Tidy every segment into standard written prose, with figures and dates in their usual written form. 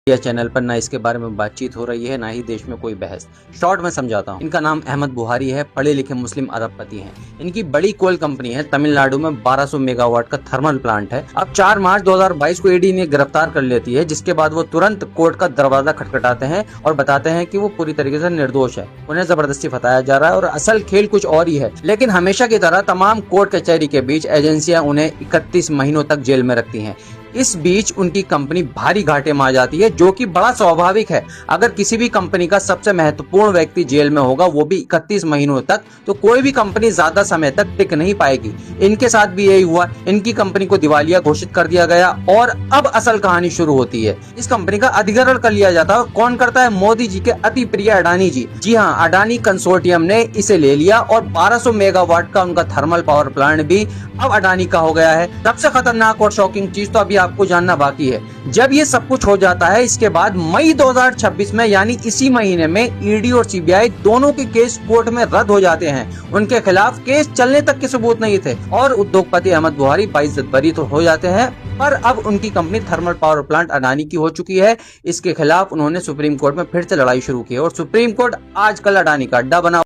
Media channel पर ना इसके बारे में बातचीत हो रही है, ना ही देश में कोई बहस। शॉर्ट में समझाता हूँ। इनका नाम अहमद बुहारी है, पढ़े लिखे मुस्लिम अरबपति हैं। इनकी बड़ी कोल कंपनी है, तमिलनाडु में 1200 मेगावाट का थर्मल प्लांट है। अब 4 मार्च 2022 को ईडी ने गिरफ्तार कर लेती है, जिसके बाद वो तुरंत कोर्ट का दरवाजा खटखटाते हैं और बताते हैं कि वो पूरी तरीके से निर्दोष है। उन्हें जबरदस्ती फंसाया जा रहा है और असल खेल कुछ और ही है। लेकिन हमेशा की तरह तमाम कोर्ट कचहरी के बीच एजेंसियां उन्हें 31 महीनों तक जेल में रखती हैं। इस बीच उनकी कंपनी भारी घाटे में आ जाती है, जो कि बड़ा स्वाभाविक है। अगर किसी भी कंपनी का सबसे महत्वपूर्ण व्यक्ति जेल में होगा, वो भी 31 महीनों तक, तो कोई भी कंपनी ज्यादा समय तक टिक नहीं पाएगी। इनके साथ भी यही हुआ। इनकी कंपनी को दिवालिया घोषित कर दिया गया और अब असल कहानी शुरू होती है। इस कंपनी का अधिग्रहण कर लिया जाता है। कौन करता है? मोदी जी के अति प्रिय अडानी जी। जी हाँ, अडानी कंसोर्टियम ने इसे ले लिया और 1200 मेगावाट का उनका थर्मल पावर प्लांट भी अब अडानी का हो गया है। सबसे खतरनाक और शॉकिंग चीज तो अभी आपको जानना बाकी है। जब ये सब कुछ हो जाता है, इसके बाद मई 2026 में, यानी इसी महीने में, ईडी और सीबीआई दोनों के केस कोर्ट में रद्द हो जाते हैं। उनके खिलाफ केस चलने तक के सबूत नहीं थे और उद्योगपति अहमद बुहारी बाइज्जत बरी तो हो जाते हैं। पर अब उनकी company thermal power plant Adani की हो चुकी है। इसके खिलाफ उन्होंने सुप्रीम कोर्ट में फिर से लड़ाई शुरू की और सुप्रीम कोर्ट आजकल अडानी का अड्डा बना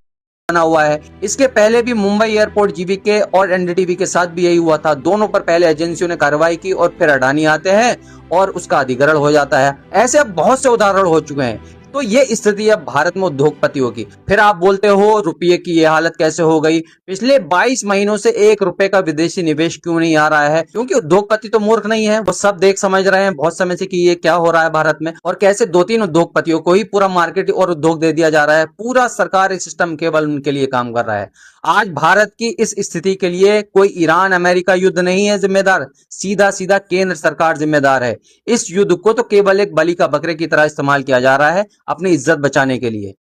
हुआ है। इसके पहले भी मुंबई एयरपोर्ट, जीवीके और एनडीटीवी के साथ भी यही हुआ था। दोनों पर पहले एजेंसियों ने कार्रवाई की और फिर अडानी आते हैं और उसका अधिग्रहण हो जाता है। ऐसे अब बहुत से उदाहरण हो चुके हैं। तो ये स्थिति है भारत में उद्योगपतियों की। फिर आप बोलते हो रुपये की ये हालत कैसे हो गई? पिछले 22 महीनों से 1 रुपए का विदेशी निवेश क्यों नहीं आ रहा है? क्योंकि उद्योगपति तो मूर्ख नहीं है, वो सब देख समझ रहे हैं बहुत समय से कि ये क्या हो रहा है भारत में और कैसे 2-3 उद्योगपतियों को ही पूरा मार्केट और उद्योग दे दिया जा रहा है। पूरा सरकारी सिस्टम केवल उनके लिए काम कर रहा है। आज भारत की इस स्थिति के लिए कोई ईरान अमेरिका युद्ध नहीं है जिम्मेदार, सीधा सीधा केंद्र सरकार जिम्मेदार है। इस युद्ध को तो केवल एक बलि का बकरे की तरह इस्तेमाल किया जा रहा है अपनी इज्जत बचाने के लिए।